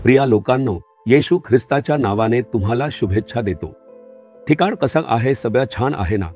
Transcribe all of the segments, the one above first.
प्रिया लोकांनो, येशू ख्रिस्ताच्या नावाने तुम्हाला शुभेच्छा देतो। ठिकाण कसं आहे? सगळं छान आहे ना?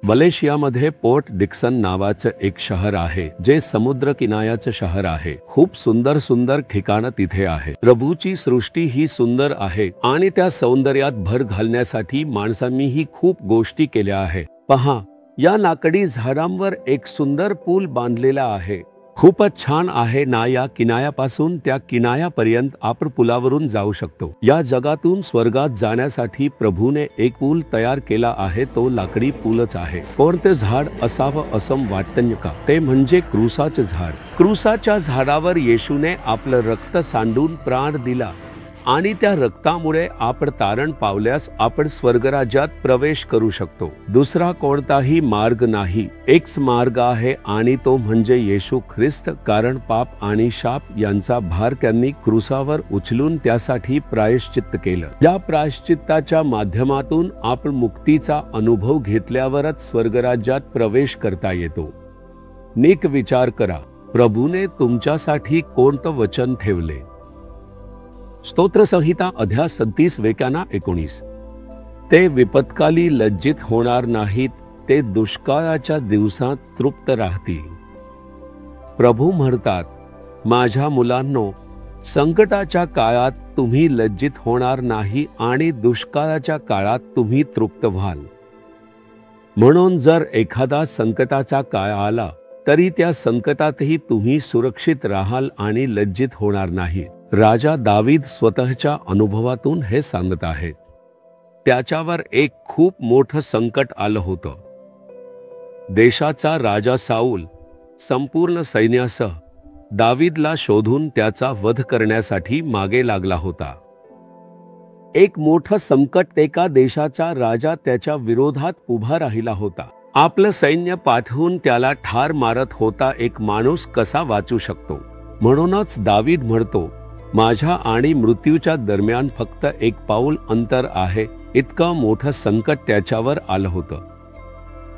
मलेशियामध्ये पोर्ट डिक्सन नावाचं एक शहर आहे, जे समुद्र किनाऱ्याचं शहर आहे। खूप सुंदर सुंदर ठिकाणं तिथे आहे। प्रभूची सृष्टी ही सुंदर आहे आणि त्या सौंदर्यात भर घालण्यासाठी माणसांनीही खूप गोष्टी केल्या आहे। पहा, या लाकडी झाडांवर एक सुंदर पूल बांधलेला आहे। खूपच छान आहे ना? या किनाऱ्यापासून त्या किनाऱ्यापर्यंत आपण पुलावरून जाऊ शकतो। या जगातून स्वर्गात जाण्यासाठी प्रभूने एक पूल तयार केला आहे, तो लाकडी पूलच आहे। कोणते झाड असावं असं वाटतं का? ते म्हणजे क्रूसाचे झाड। क्रूसाच्या झाडावर येशूने आपलं रक्त सांडून प्राण दिला आणि त्या रक्तामुळे आपण तारण पावल्यास आपण स्वर्गराज्यात प्रवेश करू शकतो। दुसरा कोणताही मार्ग नाही, एकच मार्ग आहे आणि तो म्हणजे येशू ख्रिस्त। कारण पाप आणि शाप यांचा भार त्यांनी क्रूसावर उचलून त्यासाठी प्रायश्चित्त केलं। या प्रायश्चित्ताच्या माध्यमातून आपण मुक्तीचा अनुभव घेतल्यावरच स्वर्गराज्यात प्रवेश करता येतो। नीट विचार करा, प्रभूने तुमच्यासाठी कोणतं वचन ठेवले? स्तोत्रसंहिता अध्याय 37 वेकाना 19। ते विपत्काली लज्जित होणार नाहीत, ते दुष्काळाच्या दिवसात तृप्त राहतील। प्रभू म्हणतात, माझ्या मुलांनो, संकटाच्या काळात तुम्ही लज्जित होणार नाही आणि दुष्काळाच्या काळात तुम्ही तृप्त व्हाल। म्हणून जर एखादा संकटाचा काळ आला तरी त्या संकटातही तुम्ही सुरक्षित राहाल आणि लज्जित होणार नाही। राजा दावीद स्वतःच्या अनुभवातून हे सांगत आहे। त्याच्यावर एक खूप मोठं संकट आलं होतं। देशाचा राजा साऊल संपूर्ण सैन्यासह दावीदला शोधून त्याचा वध करण्यासाठी मागे लागला होता। एक मोठं संकट, एका देशाचा राजा त्याच्या विरोधात उभा राहिला होता। आपलं सैन्य पाठवून त्याला ठार मारत होता। एक माणूस कसा वाचू शकतो? म्हणूनच दावीद म्हणतो, माझ्या आणि मृत्यूच्या दरम्यान फक्त एक पाऊल अंतर आहे। इतकं मोठं संकट त्याच्यावर आलं होतं।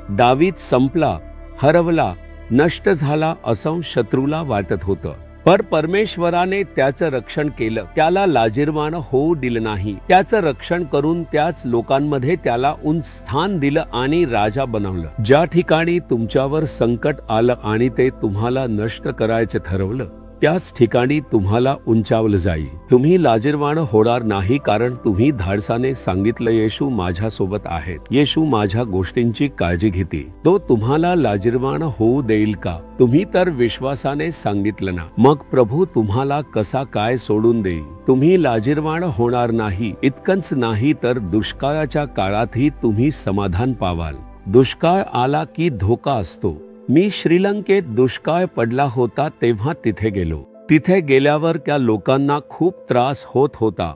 दावीद संपला, हरवला, नष्ट झाला असं शत्रूला वाटत होतं। पण परमेश्वराने त्याचं रक्षण केलं, त्याला लाजिरवाण होऊ दिलं नाही। त्याचं रक्षण करून त्याच लोकांमध्ये त्याला उच्च स्थान दिलं आणि राजा बनवलं। ज्या ठिकाणी तुमच्यावर संकट आलं आणि ते तुम्हाला नष्ट करायचं ठरवलं, त्याच ठिकाणी तुम्हाला उंचावलं जाईल। तुम्ही लाजिरवाण होणार नाही, कारण तुम्ही धाडसाने सांगितलं, येशू माझ्या सोबत आहेत, येशू माझ्या गोष्टींची काळजी घेतील। तो तुम्हाला लाजिरवाण होऊ देईल का? तुम्ही तर विश्वासाने सांगितलं ना। मग प्रभू तुम्हाला कसा काय सोडून देईल? तुम्ही लाजिरवाण होणार नाही। इतकंच नाही तर दुष्काळाच्या काळातही तुम्ही समाधान पावाल। दुष्काळ आला की धोका असतो। मी श्रीलंकेत दुष्काळ पडला होता तेव्हा तिथे गेलो। तिथे गेल्यावर त्या लोकांना खूप त्रास होत होता।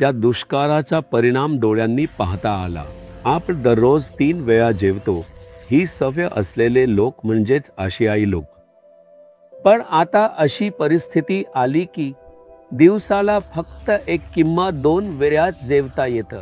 त्या दुष्काळाचा परिणाम डोळ्यांनी पाहता आला। आपण दररोज 3 वेळा जेवतो, ही सवय असलेले लोक म्हणजेच आशियाई लोक। पण आता अशी परिस्थिती आली की दिवसाला फक्त एक किंवा 2 वेळाच जेवता येतं।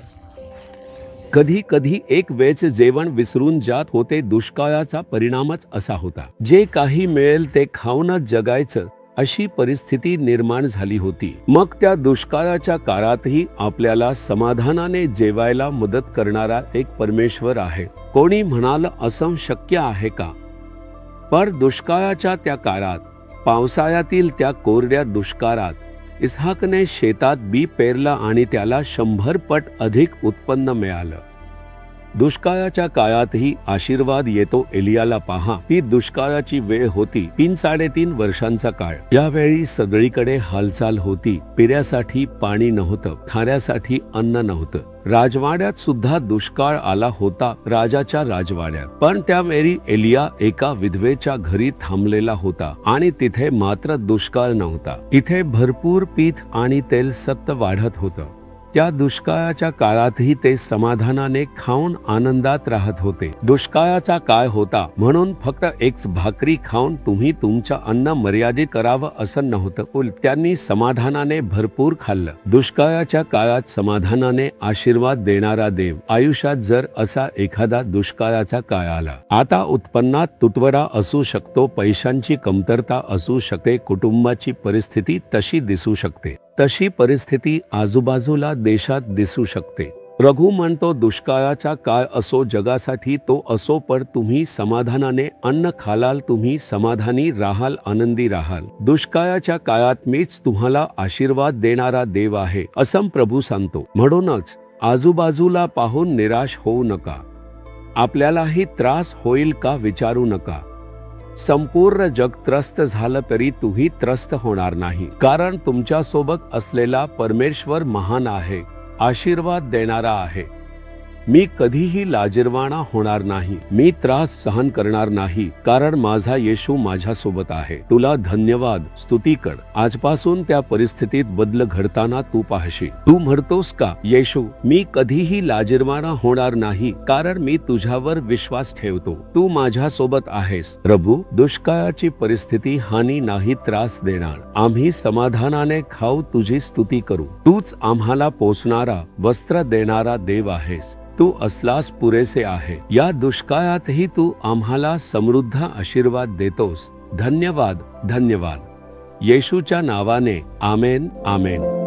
कधी कधी एक वेळचे जेवण विसरून जात होते। दुष्काळाचा परिणामच असा होता, जे काही मिळेल ते खाऊनच जगायचं अशी परिस्थिती निर्माण झाली होती। मग त्या दुष्काळाच्या काळातही आपल्याला समाधानाने जेवायला मदत करणारा एक परमेश्वर आहे। कोणी म्हणाल, असं शक्य आहे का? पण दुष्काळाच्या त्या काळात, पावसाळ्यातील त्या कोरड्या दुष्काळात इसहाकने शेतात बी पेरलं आणि त्याला 100 पट अधिक उत्पन्न मिळालं। दुष्काळाच्या काळातही आशीर्वाद येतो। एलियाला पहा, ही दुष्काळाची वेळ होती, 3-3.5 वर्षांचा काळ। यावेळी सगळीकडे हालचाल होती। पिण्यासाठी पाणी नव्हतं, खाण्यासाठी अन्न नव्हतं। राजवाड्यात सुद्धा दुष्काळ आला होता, राजाच्या राजवाड्यात। पण त्यावेळी एलिया एका विधवेच्या घरी थांबलेला होता आणि तिथे मात्र दुष्काळ नव्हता। इथे भरपूर पीठ आणि तेल सतत वाढत होतं। त्या दुष्काळाच्या काळातही ते समाधानाने खाऊन आनंदात राहत होते. दुष्काळाचा काळ होता म्हणून फक्त एक भाकरी खाऊन तुम्ही तुमचं अन्न मर्यादित करावं असं नव्हतं. त्यांनी समाधानाने भरपूर खाल्लं. दुष्काळाच्या काळात समाधानाने आशीर्वाद देणारा देव. आयुष्यात जर असा एखादा दुष्काळाचा काळ आला, आता उत्पन्नात तुटवडा असू शकतो, पैशांची कमतरता असू शकते, कुटुंबाची परिस्थिती तशी दिसू शकते, तशी परिस्थिती आजूबाजूला देशात दिसू शकते. रघु म्हणतो दुष्काळाचा काळ असो जगासाठी तो असो, पण तुम्ही समाधानाने अन्न खालाल, तुम्ही समाधानी राहाल, आनंदी राहाल. दुष्काळाच्या काळात मीच तुम्हाला आशीर्वाद देणारा देव आहे असं प्रभू सांगतो. म्हणूनच आजूबाजूला पाहून निराश होऊ नका. आपल्यालाही त्रास होईल का विचारू नका. संपूर्ण जग त्रस्त झालं तरी तुम्ही त्रस्त होणार नाही, कारण तुमच्या सोबत असलेला परमेश्वर महान आहे, आशीर्वाद देणारा आहे. मी कधीही लाजिरवाणा होणार नाही, मी त्रास सहन करणार नाही, कारण माझा येशू माझ्या सोबत आहे. तुला धन्यवाद, स्तुती कर. आजपासून त्या परिस्थितीत बदल घडताना तू पाहशील. तू म्हणतोस का, येशू मी कधीही लाजिरवाणा होणार नाही, कारण मी तुझ्यावर विश्वास ठेवतो, तू माझ्या सोबत आहेस. प्रभू, दुष्काळाची परिस्थिती हानी नाही त्रास देणार. आम्ही समाधानाने खाऊ, तुझी स्तुती करू. तूच आम्हाला पोसणारा, वस्त्र देणारा देव आहेस. तू असलास पुरेसे आहे. या दुष्काळातही तू आम्हाला समृद्ध आशीर्वाद देतोस. धन्यवाद, धन्यवाद. येशूच्या नावाने आमेन, आमेन.